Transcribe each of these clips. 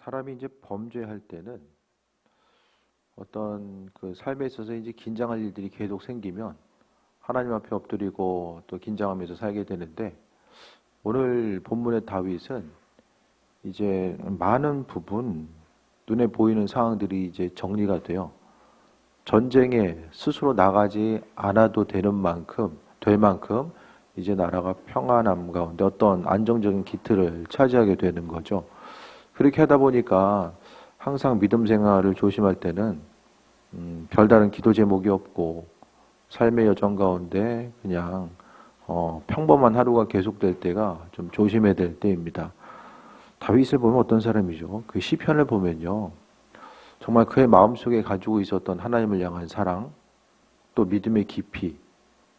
사람이 이제 범죄할 때는 어떤 그 삶에 있어서 이제 긴장할 일들이 계속 생기면 하나님 앞에 엎드리고 또 긴장하면서 살게 되는데, 오늘 본문의 다윗은 이제 많은 부분 눈에 보이는 상황들이 이제 정리가 돼요. 전쟁에 스스로 나가지 않아도 될 만큼 이제 나라가 평안함 가운데 어떤 안정적인 기틀을 차지하게 되는 거죠. 그렇게 하다 보니까 항상 믿음 생활을 조심할 때는 별다른 기도 제목이 없고 삶의 여정 가운데 그냥 평범한 하루가 계속될 때가 좀 조심해야 될 때입니다. 다윗을 보면 어떤 사람이죠? 그 시편을 보면요, 정말 그의 마음속에 가지고 있었던 하나님을 향한 사랑, 또 믿음의 깊이.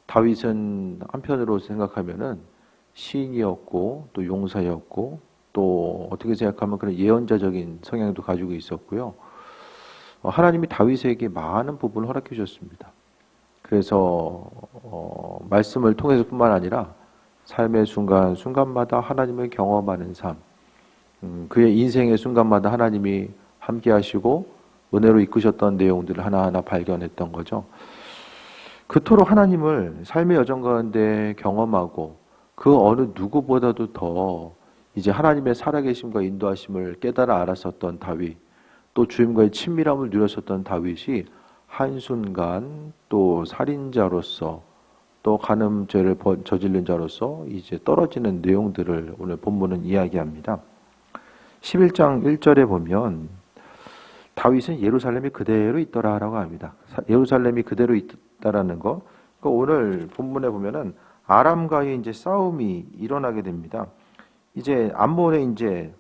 다윗은 한편으로 생각하면은 시인이었고 또 용사였고 또 어떻게 생각하면 그런 예언자적인 성향도 가지고 있었고요. 하나님이 다윗에게 많은 부분을 허락해 주셨습니다. 그래서 말씀을 통해서뿐만 아니라 삶의 순간순간마다 하나님을 경험하는 삶, 그의 인생의 순간마다 하나님이 함께 하시고 은혜로 이끄셨던 내용들을 하나하나 발견했던 거죠. 그토록 하나님을 삶의 여정 가운데 경험하고 그 어느 누구보다도 더 이제 하나님의 살아계심과 인도하심을 깨달아 알았었던 다윗, 또 주님과의 친밀함을 누렸었던 다윗이 한순간 또 살인자로서 또 간음죄를 저지른 자로서 이제 떨어지는 내용들을 오늘 본문은 이야기합니다. 11장 1절에 보면 다윗은 예루살렘이 그대로 있더라라고 합니다. 예루살렘이 그대로 있다라는 거. 그러니까 오늘 본문에 보면은 아람과의 이제 싸움이 일어나게 됩니다. 이제 암몬의 이제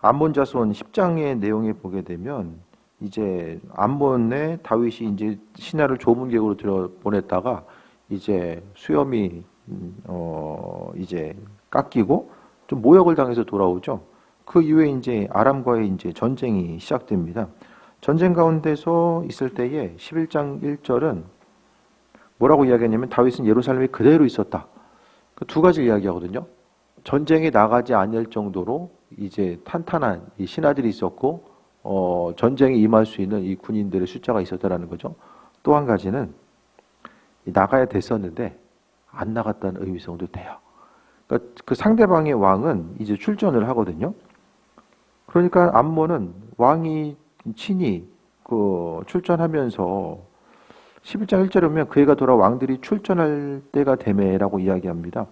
암몬 자손 10장의 내용에 보게 되면 이제 암몬의 다윗이 이제 신하를 좁은 계곡으로 들여 보냈다가 이제 수염이 이제 깎이고 좀 모욕을 당해서 돌아오죠. 그 이후에 이제 아람과의 이제 전쟁이 시작됩니다. 전쟁 가운데서 있을 때에 11장 1절은 뭐라고 이야기하냐면 다윗은 예루살렘에 그대로 있었다. 그 두 가지 이야기하거든요. 전쟁에 나가지 않을 정도로 이제 탄탄한 이 신하들이 있었고 전쟁에 임할 수 있는 이 군인들의 숫자가 있었다라는 거죠. 또 한 가지는 나가야 됐었는데 안 나갔다는 의미성도 돼요. 그러니까 그 상대방의 왕은 이제 출전을 하거든요. 그러니까 암몬은 왕이 친히 그 출전하면서 11장 1절에 보면 그 해가 돌아 왕들이 출전할 때가 되매라고 이야기합니다.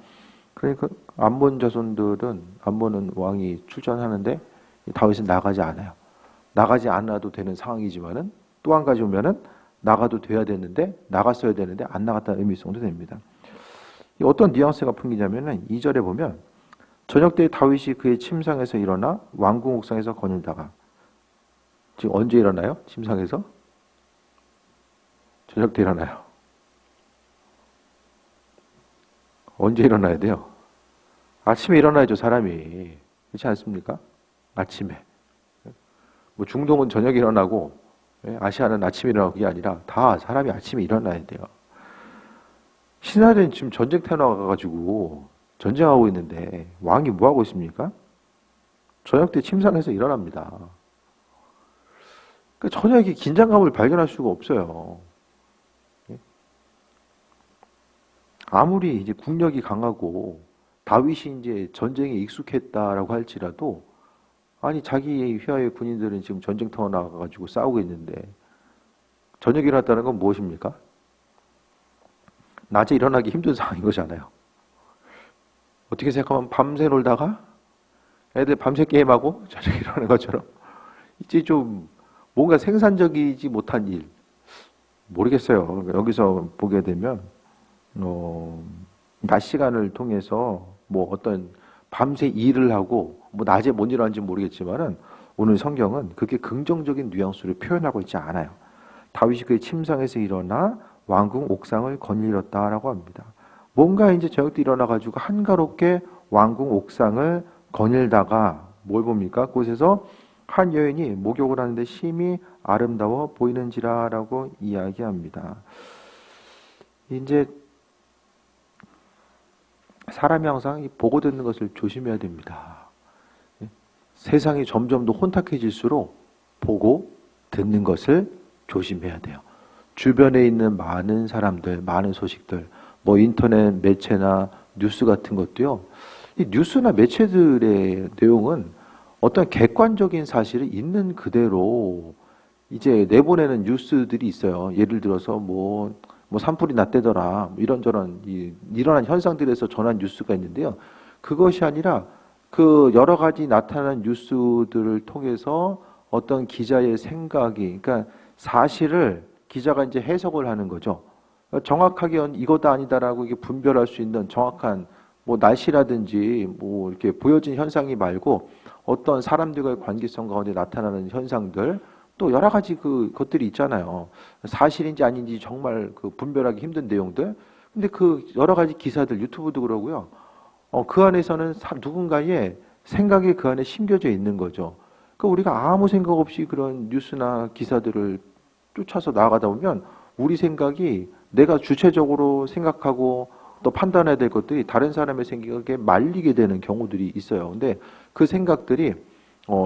그러니까 암몬은 왕이 출전하는데 다윗은 나가지 않아요. 나가지 않아도 되는 상황이지만은 또 한 가지 보면은 나가도 돼야 되는데 나갔어야 되는데 안 나갔다는 의미성도 됩니다. 어떤 뉘앙스가 풍기냐면은 2절에 보면 저녁 때 다윗이 그의 침상에서 일어나 왕궁 옥상에서 거닐다가, 지금 언제 일어나요? 침상에서? 저녁 때 일어나요. 언제 일어나야 돼요? 아침에 일어나야죠, 사람이. 그렇지 않습니까? 아침에. 뭐 중동은 저녁에 일어나고 아시아는 아침에 일어나고 그게 아니라 다 사람이 아침에 일어나야 돼요. 신하들은 지금 전쟁터 나가가지고 전쟁하고 있는데 왕이 뭐 하고 있습니까? 저녁 때 침상에서 일어납니다. 그러니까 전혀 이게 긴장감을 발견할 수가 없어요. 아무리 이제 국력이 강하고 다윗이 이제 전쟁에 익숙했다라고 할지라도 아니 자기의 휘하의 군인들은 지금 전쟁터 나가가지고 싸우고 있는데 저녁에 일어났다는 건 무엇입니까? 낮에 일어나기 힘든 상황인 거잖아요. 어떻게 생각하면 밤새 놀다가 애들 밤새 게임하고 저녁에 일어나는 것처럼 이제 좀 뭔가 생산적이지 못한 일, 모르겠어요. 여기서 보게 되면 낮 시간을 통해서 뭐 어떤 밤새 일을 하고 뭐 낮에 뭔 일 하는지 모르겠지만은 오늘 성경은 그렇게 긍정적인 뉘앙스를 표현하고 있지 않아요. 다윗이 그의 침상에서 일어나 왕궁 옥상을 거닐었다라고 합니다. 뭔가 이제 저녁 때 일어나가지고 한가롭게 왕궁 옥상을 거닐다가 뭘 봅니까? 그곳에서 한 여인이 목욕을 하는데 심히 아름다워 보이는지라라고 이야기합니다. 이제 사람이 항상 보고 듣는 것을 조심해야 됩니다. 세상이 점점 더 혼탁해질수록 보고 듣는 것을 조심해야 돼요. 주변에 있는 많은 사람들, 많은 소식들, 뭐 인터넷 매체나 뉴스 같은 것도요. 이 뉴스나 매체들의 내용은 어떤 객관적인 사실을 있는 그대로 이제 내보내는 뉴스들이 있어요. 예를 들어서 뭐 산불이 났대더라, 뭐 이런저런 일어난 현상들에서 전한 뉴스가 있는데요. 그것이 아니라 그 여러 가지 나타난 뉴스들을 통해서 어떤 기자의 생각이, 그러니까 사실을 기자가 이제 해석을 하는 거죠. 정확하게 이거다 아니다라고 이게 분별할 수 있는 정확한 뭐 날씨라든지 뭐 이렇게 보여진 현상이 말고 어떤 사람들과의 관계성 가운데 나타나는 현상들, 또 여러 가지 것들이 있잖아요. 사실인지 아닌지 정말 그 분별하기 힘든 내용들. 근데 그 여러 가지 기사들, 유튜브도 그러고요. 그 안에서는 누군가의 생각이 그 안에 심겨져 있는 거죠. 그러니까 우리가 아무 생각 없이 그런 뉴스나 기사들을 쫓아서 나아가다 보면 우리 생각이 내가 주체적으로 생각하고 또 판단해야 될 것들이 다른 사람의 생각에 말리게 되는 경우들이 있어요. 근데 그 생각들이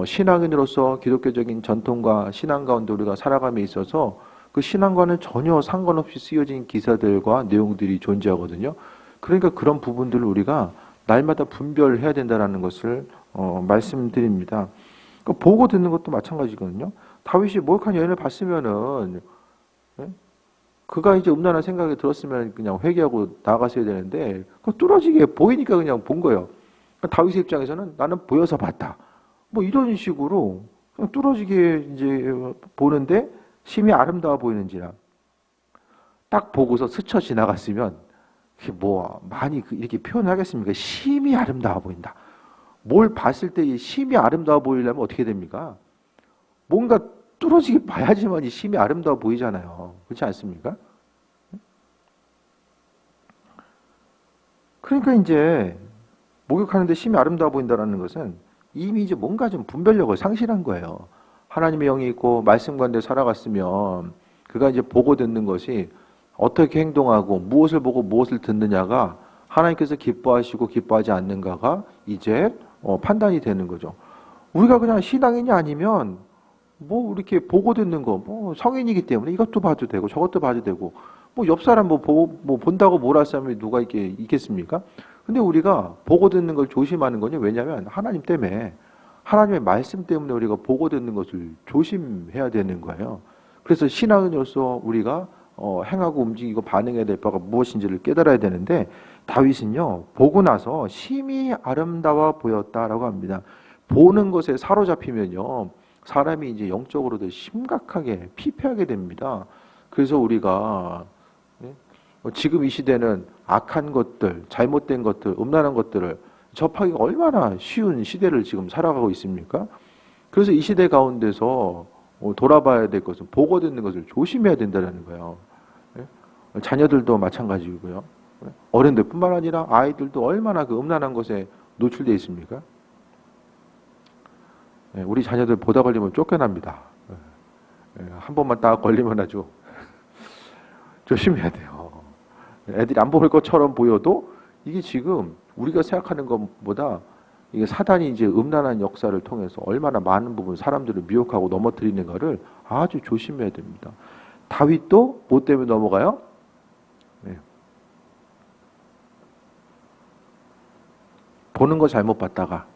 신앙인으로서 기독교적인 전통과 신앙 가운데 우리가 살아감에 있어서 그 신앙과는 전혀 상관없이 쓰여진 기사들과 내용들이 존재하거든요. 그러니까 그런 부분들을 우리가 날마다 분별해야 된다는 것을 말씀드립니다. 그러니까 보고 듣는 것도 마찬가지거든요. 다윗이 목욕한 여인을 봤으면은, 예? 그가 이제 음란한 생각이 들었으면 그냥 회개하고 나갔어야 되는데, 그 뚫어지게 보이니까 그냥 본 거예요. 그러니까 다윗의 입장에서는 나는 보여서 봤다. 뭐 이런 식으로 그냥 뚫어지게 이제 보는데 심히 아름다워 보이는지라. 딱 보고서 스쳐 지나갔으면, 뭐 많이 이렇게 표현하겠습니까? 심히 아름다워 보인다. 뭘 봤을 때 심히 아름다워 보이려면 어떻게 됩니까? 뭔가 뚫어지게 봐야지만 이 심히 아름다워 보이잖아요. 그렇지 않습니까? 그러니까 이제 목욕하는데 심히 아름다워 보인다는 것은 이미 이제 뭔가 좀 분별력을 상실한 거예요. 하나님의 영이 있고 말씀 가운데 살아갔으면 그가 이제 보고 듣는 것이 어떻게 행동하고 무엇을 보고 무엇을 듣느냐가 하나님께서 기뻐하시고 기뻐하지 않는가가 이제 판단이 되는 거죠. 우리가 그냥 신앙인이 아니면 뭐 이렇게 보고 듣는 거, 뭐 성인이기 때문에 이것도 봐도 되고 저것도 봐도 되고 뭐 옆 사람 뭐 본다고 뭘 할 사람이 누가 있겠습니까? 근데 우리가 보고 듣는 걸 조심하는 거냐? 왜냐하면 하나님 때문에, 하나님의 말씀 때문에 우리가 보고 듣는 것을 조심해야 되는 거예요. 그래서 신앙인으로서 우리가 행하고 움직이고 반응해야 될 바가 무엇인지를 깨달아야 되는데, 다윗은요 보고 나서 심히 아름다워 보였다라고 합니다. 보는 것에 사로잡히면요 사람이 이제 영적으로도 심각하게 피폐하게 됩니다. 그래서 우리가 지금 이 시대는 악한 것들, 잘못된 것들, 음란한 것들을 접하기가 얼마나 쉬운 시대를 지금 살아가고 있습니까? 그래서 이 시대 가운데서 돌아봐야 될 것은 보고 듣는 것을 조심해야 된다는 거예요. 자녀들도 마찬가지고요. 어른들뿐만 아니라 아이들도 얼마나 그 음란한 것에 노출되어 있습니까? 우리 자녀들 보다 걸리면 쫓겨납니다. 한 번만 딱 걸리면 아주 조심해야 돼요. 애들이 안 보일 것처럼 보여도 이게 지금 우리가 생각하는 것보다 이게 사단이 이제 음란한 역사를 통해서 얼마나 많은 부분 사람들을 미혹하고 넘어뜨리는가를 아주 조심해야 됩니다. 다윗도 뭐 때문에 넘어가요? 보는 거 잘못 봤다가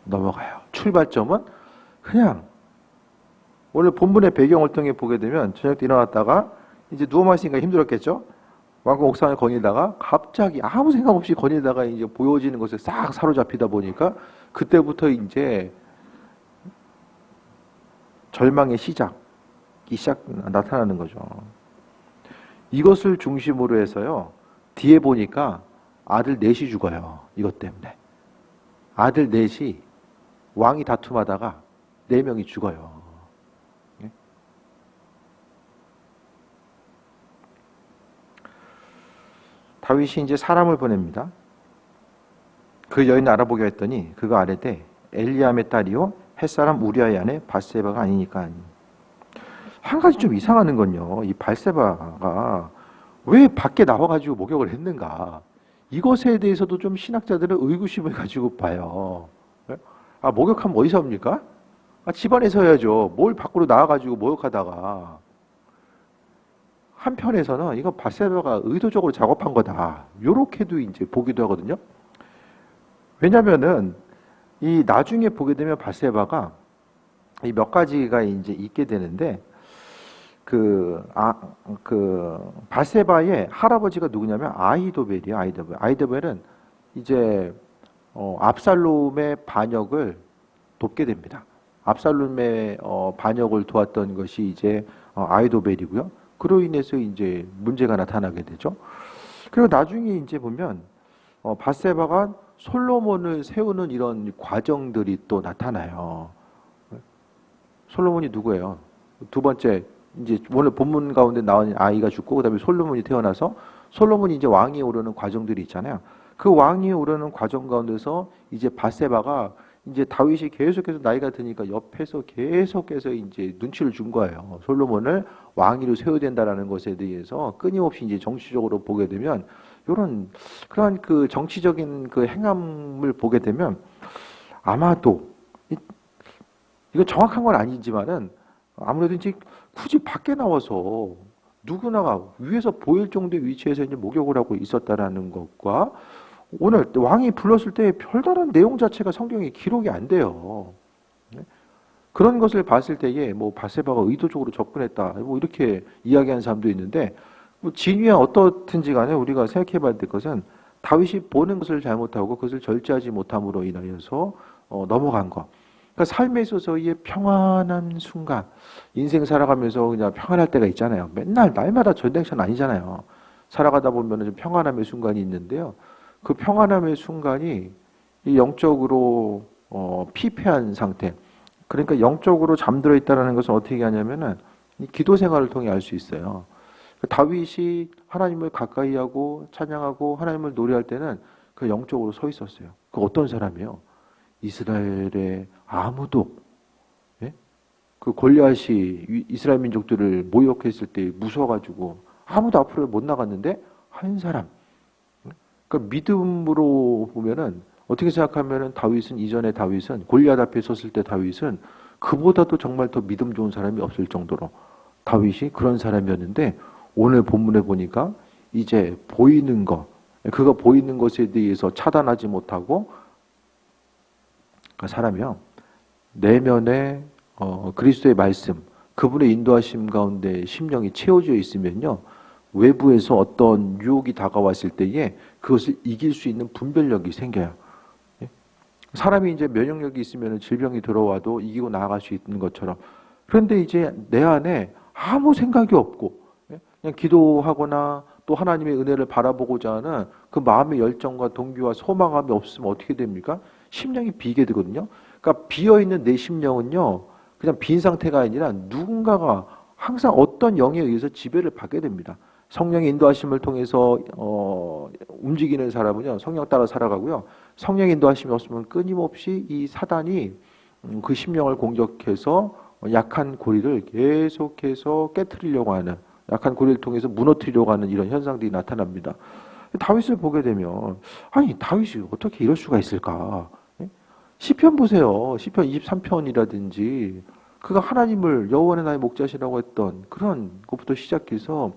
넘어가요. 출발점은 그냥 오늘 본문의 배경을 통해 보게 되면 저녁 때 일어났다가 이제 누워만 있으니까 힘들었겠죠? 왕궁 옥상을 거닐다가 갑자기 아무 생각 없이 거닐다가 이제 보여지는 것에 싹 사로잡히다 보니까 그때부터 이제 절망의 시작이 나타나는 거죠. 이것을 중심으로 해서요. 뒤에 보니까 아들 넷이 죽어요. 이것 때문에. 아들 넷이 왕이 다툼하다가 4명이 죽어요. 다윗이 이제 사람을 보냅니다. 그 여인을 알아보게 했더니 그가 아뢰되 엘리암의 딸이요 햇사람 우리아의 아내 밧세바가 아니니까. 한 가지 좀 이상하는 건요. 이 밧세바가 왜 밖에 나와가지고 목욕을 했는가. 이것에 대해서도 좀 신학자들은 의구심을 가지고 봐요. 아, 목욕하면 어디서 합니까? 아, 집안에서 해야죠. 뭘 밖으로 나와가지고 목욕하다가. 한편에서는 이거 바세바가 의도적으로 작업한 거다. 요렇게도 이제 보기도 하거든요. 왜냐면은 이 나중에 보게 되면 바세바가 이 몇 가지가 이제 있게 되는데 그 바세바의 할아버지가 누구냐면 아히도벨이에요. 아히도벨. 아히도벨은 이제 압살롬의 반역을 돕게 됩니다. 압살롬의 반역을 도왔던 것이 이제 아히도벨이고요. 그로 인해서 이제 문제가 나타나게 되죠. 그리고 나중에 이제 보면 바세바가 솔로몬을 세우는 이런 과정들이 또 나타나요. 솔로몬이 누구예요? 두 번째 이제 오늘 본문 가운데 나온 아이가 죽고 그다음에 솔로몬이 태어나서 솔로몬이 이제 왕위에 오르는 과정들이 있잖아요. 그 왕위에 오르는 과정 가운데서 이제 바세바가 이제 다윗이 계속해서 나이가 드니까 옆에서 계속해서 이제 눈치를 준 거예요. 솔로몬을 왕위로 세워야 된다라는 것에 대해서 끊임없이 이제 정치적으로 보게 되면 이런 그러한 그 정치적인 그 행함을 보게 되면 아마도 이건 정확한 건 아니지만은 아무래도 이제 굳이 밖에 나와서 누구나가 위에서 보일 정도의 위치에서 이제 목욕을 하고 있었다라는 것과 오늘 왕이 불렀을 때 별다른 내용 자체가 성경에 기록이 안 돼요. 그런 것을 봤을 때에 뭐 바세바가 의도적으로 접근했다 뭐 이렇게 이야기하는 사람도 있는데 뭐 진위야 어떻든지 간에 우리가 생각해 봐야 될 것은 다윗이 보는 것을 잘못하고 그것을 절제하지 못함으로 인하여서 넘어간 것. 그러니까 삶에 있어서의 평안한 순간, 인생 살아가면서 그냥 평안할 때가 있잖아요. 맨날 날마다 전쟁션 아니잖아요. 살아가다 보면 좀 평안함의 순간이 있는데요. 그 평안함의 순간이 이 영적으로 피폐한 상태. 그러니까 영적으로 잠들어 있다는 것은 어떻게 하냐면은 이 기도 생활을 통해 알 수 있어요. 다윗이 하나님을 가까이 하고 찬양하고 하나님을 노래할 때는 그 영적으로 서 있었어요. 그 어떤 사람이에요? 이스라엘의 아무도 그 골리앗이 이스라엘 민족들을 모욕했을 때 무서워가지고 아무도 앞으로 못 나갔는데 한 사람. 그러니까 믿음으로 보면은 어떻게 생각하면은 다윗은 이전에 다윗은 골리앗 앞에 섰을 때 다윗은 그보다도 정말 더 믿음 좋은 사람이 없을 정도로 다윗이 그런 사람이었는데 오늘 본문에 보니까 이제 보이는 것, 그가 보이는 것에 대해서 차단하지 못하고 그러니까 사람이요 내면에 그리스도의 말씀, 그분의 인도하심 가운데 심령이 채워져 있으면요 외부에서 어떤 유혹이 다가왔을 때에 그것을 이길 수 있는 분별력이 생겨요. 사람이 이제 면역력이 있으면 질병이 들어와도 이기고 나아갈 수 있는 것처럼. 그런데 이제 내 안에 아무 생각이 없고 그냥 기도하거나 또 하나님의 은혜를 바라보고자 하는 그 마음의 열정과 동기와 소망함이 없으면 어떻게 됩니까? 심령이 비게 되거든요. 그러니까 비어있는 내 심령은요 그냥 빈 상태가 아니라 누군가가 항상 어떤 영에 의해서 지배를 받게 됩니다. 성령의 인도하심을 통해서 움직이는 사람은요 성령 따라 살아가고요. 성령의 인도하심이 없으면 끊임없이 이 사단이 그 심령을 공격해서 약한 고리를 계속해서 깨트리려고 하는 약한 고리를 통해서 무너뜨리려고 하는 이런 현상들이 나타납니다. 다윗을 보게 되면 아니 다윗이 어떻게 이럴 수가 있을까? 시편 보세요. 시편 23편이라든지 그가 하나님을 여호와는 나의 목자시라고 했던 그런 것부터 시작해서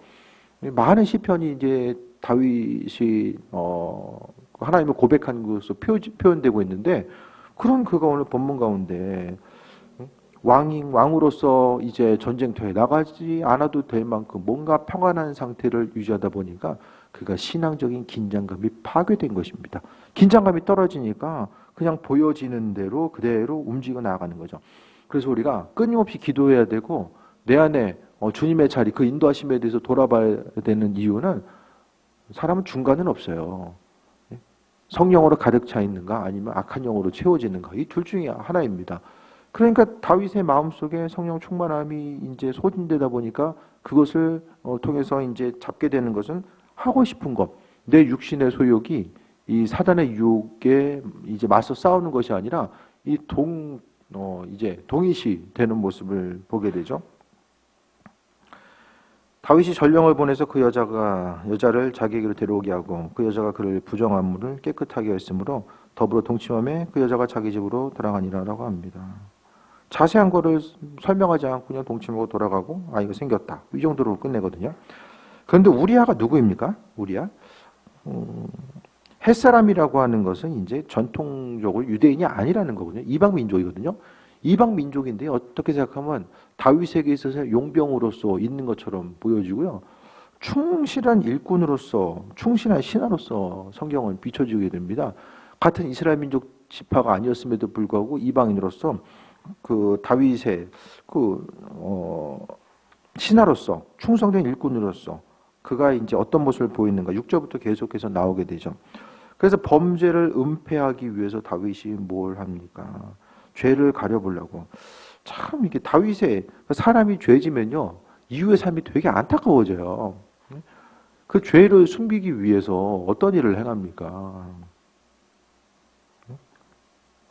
많은 시편이 이제 다윗이 하나님을 고백한 것으로 표현되고 있는데 그런 그가 오늘 본문 가운데 왕으로서 이제 전쟁터에 나가지 않아도 될 만큼 뭔가 평안한 상태를 유지하다 보니까 그가 신앙적인 긴장감이 파괴된 것입니다. 긴장감이 떨어지니까 그냥 보여지는 대로 그대로 움직여 나가는 거죠. 그래서 우리가 끊임없이 기도해야 되고 내 안에 주님의 자리, 그 인도하심에 대해서 돌아봐야 되는 이유는 사람은 중간은 없어요. 성령으로 가득 차 있는가 아니면 악한 영으로 채워지는가 이 둘 중에 하나입니다. 그러니까 다윗의 마음속에 성령 충만함이 이제 소진되다 보니까 그것을 통해서 이제 잡게 되는 것은 하고 싶은 것, 내 육신의 소욕이 이 사단의 유혹에 이제 맞서 싸우는 것이 아니라 이제 동일시 되는 모습을 보게 되죠. 다윗이 전령을 보내서 그 여자를 자기에게로 데려오게 하고 그 여자가 그를 부정함을 깨끗하게 했으므로 더불어 동침함에 그 여자가 자기 집으로 돌아가니라라고 합니다. 자세한 거를 설명하지 않고 그냥 동침하고 돌아가고 아이가 생겼다. 이 정도로 끝내거든요. 그런데 우리아가 누구입니까? 우리아? 햇사람이라고 하는 것은 이제 전통적으로 유대인이 아니라는 거거든요. 이방 민족이거든요. 이방 민족인데 어떻게 생각하면 다윗에게 있어서 용병으로서 있는 것처럼 보여지고요. 충실한 일꾼으로서, 충실한 신하로서 성경은 비춰지게 됩니다. 같은 이스라엘 민족 지파가 아니었음에도 불구하고 이방인으로서 그 다윗의 신하로서 충성된 일꾼으로서 그가 이제 어떤 모습을 보이는가 6절부터 계속해서 나오게 되죠. 그래서 범죄를 은폐하기 위해서 다윗이 뭘 합니까? 죄를 가려보려고. 참 이게 다윗의 사람이 죄지면요 이후의 삶이 되게 안타까워져요. 그 죄를 숨기기 위해서 어떤 일을 행합니까?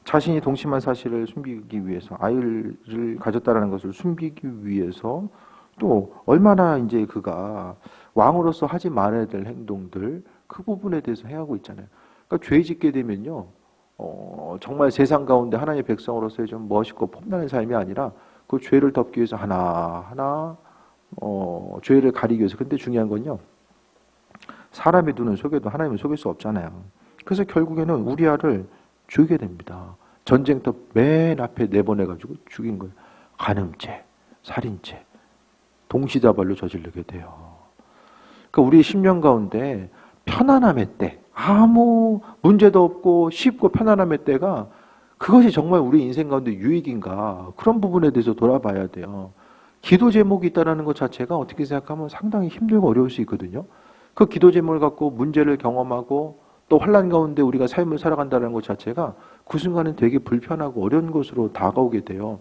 자신이 동침한 사실을 숨기기 위해서 아이를 가졌다라는 것을 숨기기 위해서 또 얼마나 이제 그가 왕으로서 하지 말아야 될 행동들 그 부분에 대해서 해하고 있잖아요. 그러니까 죄 짓게 되면요 정말 세상 가운데 하나님의 백성으로서의 좀 멋있고 폼나는 삶이 아니라 그 죄를 덮기 위해서 하나하나 죄를 가리기 위해서. 근데 중요한 건요 사람의 눈은 속여도 하나님은 속일 수 없잖아요. 그래서 결국에는 우리아를 죽이게 됩니다. 전쟁터 맨 앞에 내보내가지고 죽인 거예요. 간음죄, 살인죄, 동시다발로 저지르게 돼요. 그러니까 우리 10년 가운데 편안함의 때, 아무 문제도 없고 쉽고 편안함의 때가 그것이 정말 우리 인생 가운데 유익인가 그런 부분에 대해서 돌아봐야 돼요. 기도 제목이 있다는 것 자체가 어떻게 생각하면 상당히 힘들고 어려울 수 있거든요. 그 기도 제목을 갖고 문제를 경험하고 또 환난 가운데 우리가 삶을 살아간다는 것 자체가 그 순간은 되게 불편하고 어려운 것으로 다가오게 돼요.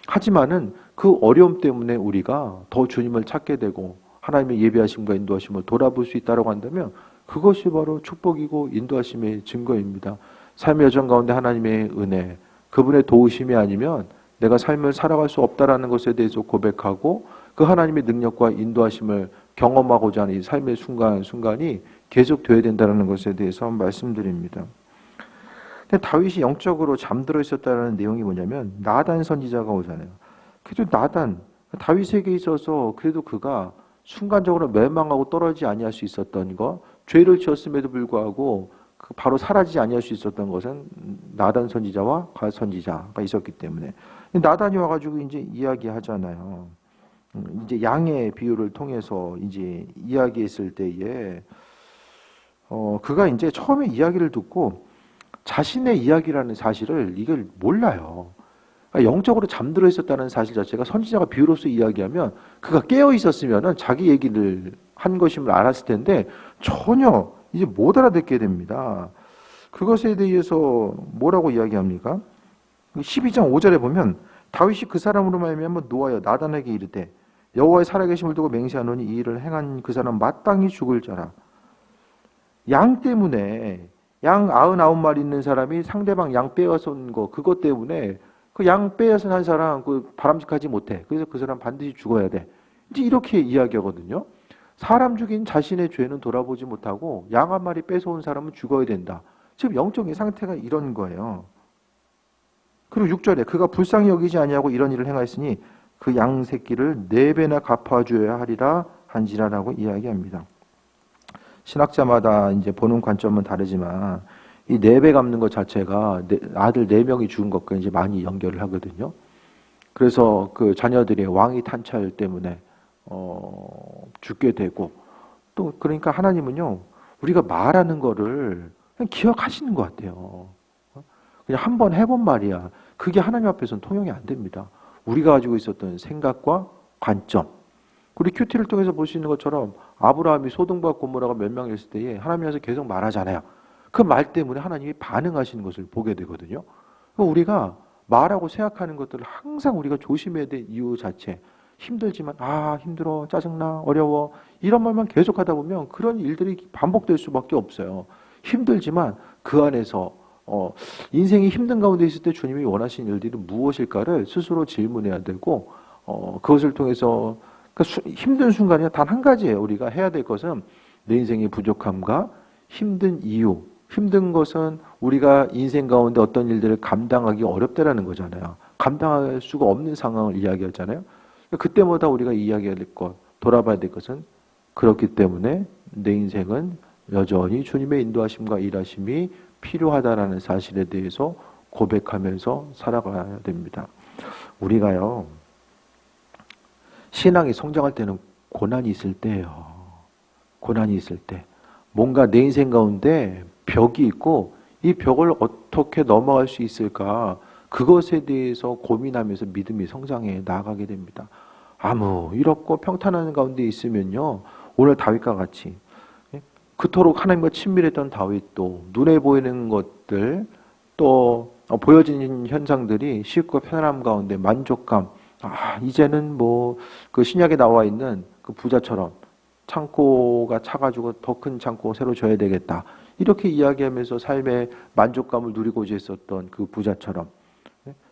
하지만은 그 어려움 때문에 우리가 더 주님을 찾게 되고 하나님의 예비하심과 인도하심을 돌아볼 수 있다고 한다면 그것이 바로 축복이고 인도하심의 증거입니다. 삶의 여정 가운데 하나님의 은혜, 그분의 도우심이 아니면 내가 삶을 살아갈 수 없다라는 것에 대해서 고백하고 그 하나님의 능력과 인도하심을 경험하고자 하는 이 삶의 순간이 계속되어야 된다는 것에 대해서 말씀드립니다. 근데 다윗이 영적으로 잠들어 있었다는 내용이 뭐냐면 나단 선지자가 오잖아요. 그래도 다윗에게 있어서 그래도 그가 순간적으로 멸망하고 떨어지지 아니할 수 있었던 것, 죄를 지었음에도 불구하고 바로 사라지지 아니할 수 있었던 것은 나단 선지자와 갓 선지자가 있었기 때문에. 나단이 와가지고 이제 이야기하잖아요. 이제 양의 비유를 통해서 이제 이야기했을 때에 그가 이제 처음에 이야기를 듣고 자신의 이야기라는 사실을 이걸 몰라요. 그러니까 영적으로 잠들어 있었다는 사실 자체가 선지자가 비유로서 이야기하면 그가 깨어 있었으면은 자기 얘기를 한 것임을 알았을 텐데 전혀 이제 못 알아듣게 됩니다. 그것에 대해서 뭐라고 이야기합니까? 12장 5절에 보면 다윗이 그 사람으로 말미암아 노하여 나단에게 이르되 여호와의 살아계심을 두고 맹세하노니 이 일을 행한 그 사람 마땅히 죽을 자라. 양 때문에 양 99마리 있는 사람이 상대방 양 빼앗은 거 그것 때문에 그 양 빼앗은 한 사람 그 바람직하지 못해. 그래서 그 사람 반드시 죽어야 돼. 이제 이렇게 이야기하거든요. 사람 죽인 자신의 죄는 돌아보지 못하고 양 한 마리 뺏어온 사람은 죽어야 된다. 지금 영적인 상태가 이런 거예요. 그리고 6절에 그가 불쌍히 여기지 아니하고 이런 일을 행하였으니 그 양 새끼를 4배나 갚아줘야 하리라 한지라라고 이야기합니다. 신학자마다 이제 보는 관점은 다르지만 이 4배 갚는 것 자체가 아들 4명이 죽은 것과 이제 많이 연결을 하거든요. 그래서 그 자녀들이 왕위 탄찰 때문에 죽게 되고 또 그러니까 하나님은요 우리가 말하는 거를 그냥 기억하시는 것 같아요. 그냥 한번 해본 말이야. 그게 하나님 앞에서는 통용이 안 됩니다. 우리가 가지고 있었던 생각과 관점. 우리 큐티를 통해서 볼 수 있는 것처럼 아브라함이 소돔과 고모라가 멸망했을 때에 하나님께서 계속 말하잖아요. 그 말 때문에 하나님이 반응하시는 것을 보게 되거든요. 우리가 말하고 생각하는 것들을 항상 우리가 조심해야 될 이유 자체. 힘들지만 힘들어, 짜증나, 어려워 이런 말만 계속하다 보면 그런 일들이 반복될 수밖에 없어요. 힘들지만 그 안에서 인생이 힘든 가운데 있을 때 주님이 원하시는 일들이 무엇일까를 스스로 질문해야 되고 그것을 통해서 그러니까 힘든 순간이 단 한 가지예요. 우리가 해야 될 것은 내 인생의 부족함과 힘든 이유 힘든 것은 우리가 인생 가운데 어떤 일들을 감당하기 어렵다라는 거잖아요. 감당할 수가 없는 상황을 이야기하잖아요. 그때마다 우리가 이야기해야 될 것, 돌아봐야 될 것은 그렇기 때문에 내 인생은 여전히 주님의 인도하심과 일하심이 필요하다라는 사실에 대해서 고백하면서 살아가야 됩니다. 우리가요, 신앙이 성장할 때는 고난이 있을 때예요. 고난이 있을 때. 뭔가 내 인생 가운데 벽이 있고 이 벽을 어떻게 넘어갈 수 있을까? 그것에 대해서 고민하면서 믿음이 성장해 나아가게 됩니다. 아무 일 없고 평탄한 가운데 있으면요. 오늘 다윗과 같이 그토록 하나님과 친밀했던 다윗도 눈에 보이는 것들 또 보여지는 현상들이 쉽고 편안함 가운데 만족감, 이제는 뭐 그 신약에 나와 있는 그 부자처럼 창고가 차가지고 더 큰 창고 새로 져야 되겠다. 이렇게 이야기하면서 삶의 만족감을 누리고자 했었던 그 부자처럼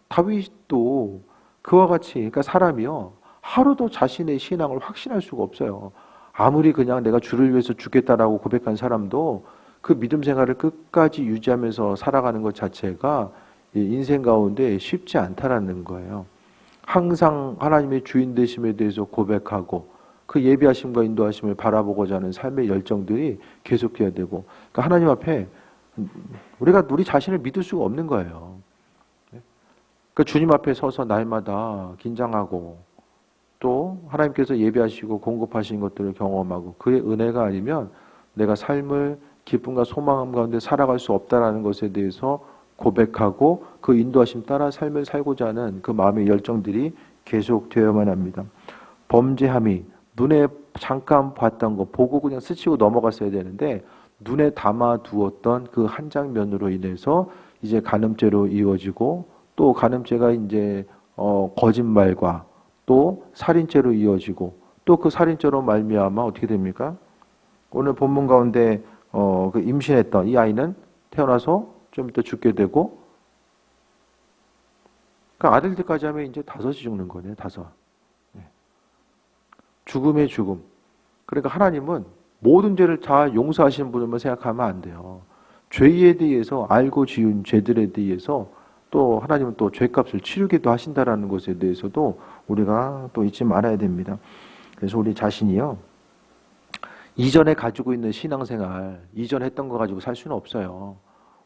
다윗도 그와 같이, 그러니까 사람이요 하루도 자신의 신앙을 확신할 수가 없어요. 아무리 그냥 내가 주를 위해서 죽겠다라고 고백한 사람도 그 믿음 생활을 끝까지 유지하면서 살아가는 것 자체가 인생 가운데 쉽지 않다라는 거예요. 항상 하나님의 주인 되심에 대해서 고백하고 그 예비하심과 인도하심을 바라보고자 하는 삶의 열정들이 계속돼야 되고, 그러니까 하나님 앞에 우리가 우리 자신을 믿을 수가 없는 거예요. 그러니까 주님 앞에 서서 날마다 긴장하고 또 하나님께서 예비하시고 공급하신 것들을 경험하고 그의 은혜가 아니면 내가 삶을 기쁨과 소망 가운데 살아갈 수 없다라는 것에 대해서 고백하고 그 인도하심 따라 삶을 살고자 하는 그 마음의 열정들이 계속되어야만 합니다. 범죄함이 눈에 잠깐 봤던 거 보고 그냥 스치고 넘어갔어야 되는데 눈에 담아 두었던 그 한 장면으로 인해서 이제 간음죄로 이어지고 또 간음죄가 이제 거짓말과 또 살인죄로 이어지고 또 그 살인죄로 말미암아 어떻게 됩니까? 오늘 본문 가운데 그 임신했던 이 아이는 태어나서 좀 이따 죽게 되고, 그러니까 아들들까지 하면 이제 5이 죽는 거네요. 5. 죽음의 죽음. 그러니까 하나님은 모든 죄를 다 용서하시는 분을만 생각하면 안 돼요. 죄에 대해서 알고 지은 죄들에 대해서 또 하나님은 또 죄값을 치르기도 하신다라는 것에 대해서도 우리가 또 잊지 말아야 됩니다. 그래서 우리 자신이요, 이전에 가지고 있는 신앙생활, 이전 했던 거 가지고 살 수는 없어요.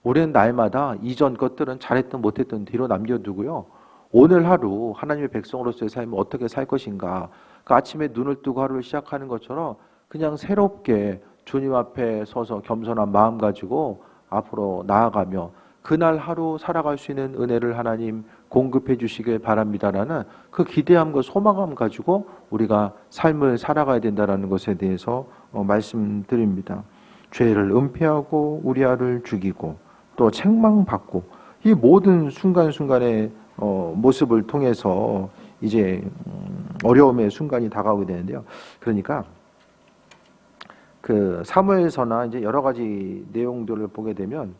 우리는 날마다 이전 것들은 잘했든 못했든 뒤로 남겨두고요, 오늘 하루 하나님의 백성으로서의 삶을 어떻게 살 것인가, 그 아침에 눈을 뜨고 하루를 시작하는 것처럼 그냥 새롭게 주님 앞에 서서 겸손한 마음 가지고 앞으로 나아가며 그날 하루 살아갈 수 있는 은혜를 하나님 공급해 주시길 바랍니다라는 그 기대함과 소망감 가지고 우리가 삶을 살아가야 된다는 것에 대해서 말씀드립니다. 죄를 은폐하고 우리아를 죽이고 또 책망받고 이 모든 순간순간의 모습을 통해서 이제 어려움의 순간이 다가오게 되는데요. 그러니까 그 사무엘서나 이제 여러 가지 내용들을 보게 되면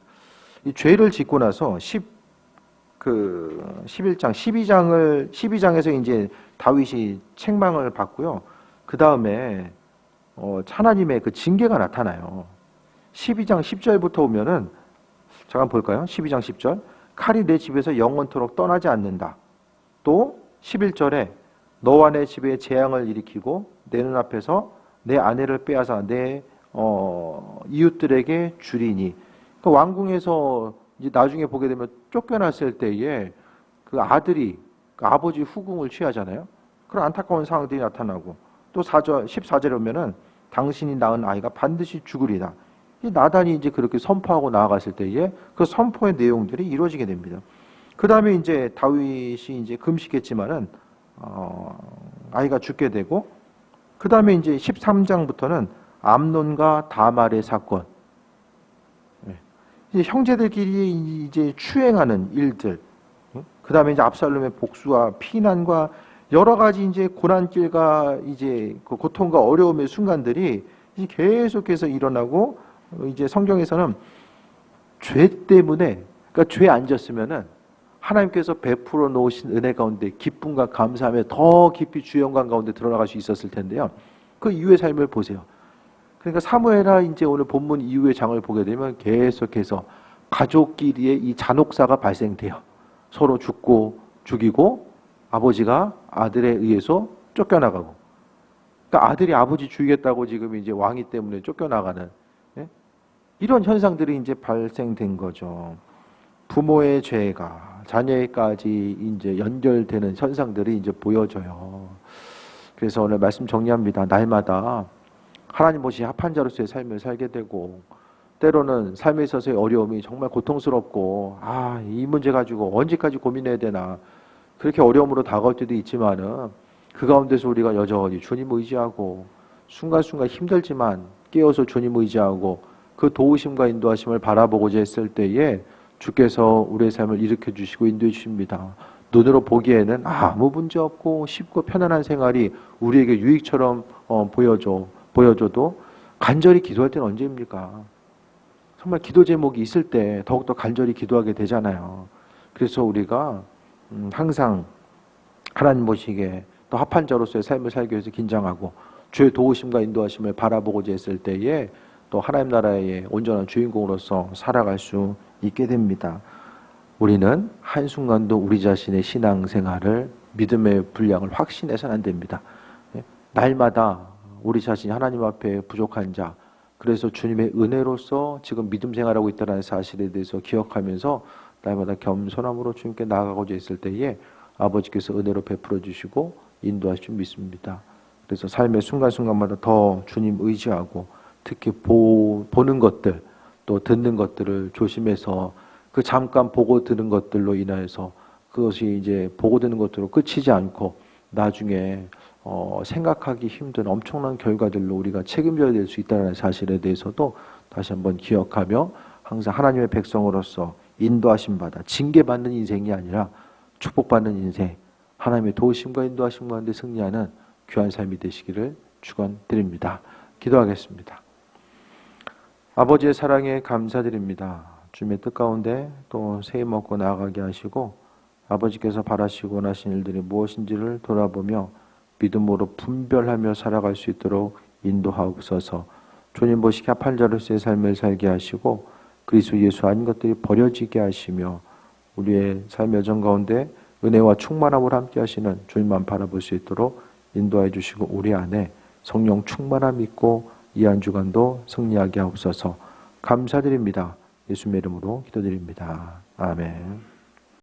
이 죄를 짓고 나서 11장, 12장에서 이제 다윗이 책망을 받고요. 그 다음에 하나님의 그 징계가 나타나요. 12장 10절부터 오면은 잠깐 볼까요? 12장 10절. 칼이 내 집에서 영원토록 떠나지 않는다. 또 11절에 너와 내 집에 재앙을 일으키고 내 눈앞에서 내 아내를 빼앗아 내 이웃들에게 주리니. 그 왕궁에서 이제 나중에 보게 되면 쫓겨났을 때에 그 아들이 그 아버지 후궁을 취하잖아요. 그런 안타까운 상황들이 나타나고 또 14절에 오면은 당신이 낳은 아이가 반드시 죽으리다. 이 나단이 이제 그렇게 선포하고 나아갔을 때에 그 선포의 내용들이 이루어지게 됩니다. 그 다음에 이제 다윗이 이제 금식했지만은 아이가 죽게 되고, 그 다음에 이제 13장부터는 암논과 다말의 사건, 이제 형제들끼리 이제 추행하는 일들, 그 다음에 이제 압살롬의 복수와 피난과 여러 가지 이제 고난길과 이제 그 고통과 어려움의 순간들이 이제 계속해서 일어나고, 이제 성경에서는 죄 때문에, 그러니까 죄 안 졌으면은 하나님께서 베풀어 놓으신 은혜 가운데 기쁨과 감사함에 더 깊이 주 영광 가운데 들어나갈 수 있었을 텐데요. 그 이후의 삶을 보세요. 그러니까 사무엘하 이제 오늘 본문 이후의 장을 보게 되면 계속해서 가족끼리의 이 잔혹사가 발생돼요. 서로 죽고 죽이고 아버지가 아들에 의해서 쫓겨나가고. 그러니까 아들이 아버지 죽이겠다고 지금 이제 왕위 때문에 쫓겨나가는, 예? 이런 현상들이 이제 발생된 거죠. 부모의 죄가 자녀에까지 이제 연결되는 현상들이 이제 보여져요. 그래서 오늘 말씀 정리합니다. 날마다 하나님 없이 합한 자로서의 삶을 살게 되고, 때로는 삶에 있어서의 어려움이 정말 고통스럽고, 이 문제 가지고 언제까지 고민해야 되나, 그렇게 어려움으로 다가올 때도 있지만은 그 가운데서 우리가 여전히 주님 의지하고, 순간순간 힘들지만 깨어서 주님 의지하고 그 도우심과 인도하심을 바라보고자 했을 때에 주께서 우리의 삶을 일으켜 주시고 인도해 주십니다. 눈으로 보기에는 아무 문제 없고 쉽고 편안한 생활이 우리에게 유익처럼 보여줘도 간절히 기도할 때는 언제입니까? 정말 기도 제목이 있을 때 더욱더 간절히 기도하게 되잖아요. 그래서 우리가 항상 하나님 보시기에 또 합한 자로서의 삶을 살기 위해서 긴장하고 주의 도우심과 인도하심을 바라보고자 했을 때에 또 하나님 나라의 온전한 주인공으로서 살아갈 수 있게 됩니다. 우리는 한순간도 우리 자신의 신앙생활을 믿음의 분량을 확신해서는 안 됩니다. 날마다 우리 자신이 하나님 앞에 부족한 자, 그래서 주님의 은혜로서 지금 믿음 생활하고 있다는 사실에 대해서 기억하면서 날마다 겸손함으로 주님께 나아가고자 했을 때에 아버지께서 은혜로 베풀어 주시고 인도하실 줄 믿습니다. 그래서 삶의 순간순간마다 더 주님 의지하고 특히 보는 것들 또 듣는 것들을 조심해서 그 잠깐 보고 듣는 것들로 인하여서 그것이 이제 보고 듣는 것들로 끝이지 않고 나중에 생각하기 힘든 엄청난 결과들로 우리가 책임져야 될 수 있다는 사실에 대해서도 다시 한번 기억하며 항상 하나님의 백성으로서 인도하심 받아 징계받는 인생이 아니라 축복받는 인생, 하나님의 도우심과 인도하심 가운데 승리하는 귀한 삶이 되시기를 축원드립니다. 기도하겠습니다. 아버지의 사랑에 감사드립니다. 주님의 뜻 가운데 또 새해 먹고 나아가게 하시고 아버지께서 바라시고 원하신 일들이 무엇인지를 돌아보며 믿음으로 분별하며 살아갈 수 있도록 인도하옵소서. 주님 보시기 합한 자로서의 삶을 살게 하시고 그리스도 예수 아닌 것들이 버려지게 하시며 우리의 삶의 여정 가운데 은혜와 충만함을 함께 하시는 주님만 바라볼 수 있도록 인도해 주시고 우리 안에 성령 충만함 있고 이 한 주간도 승리하게 하옵소서. 감사드립니다. 예수님의 이름으로 기도드립니다. 아멘.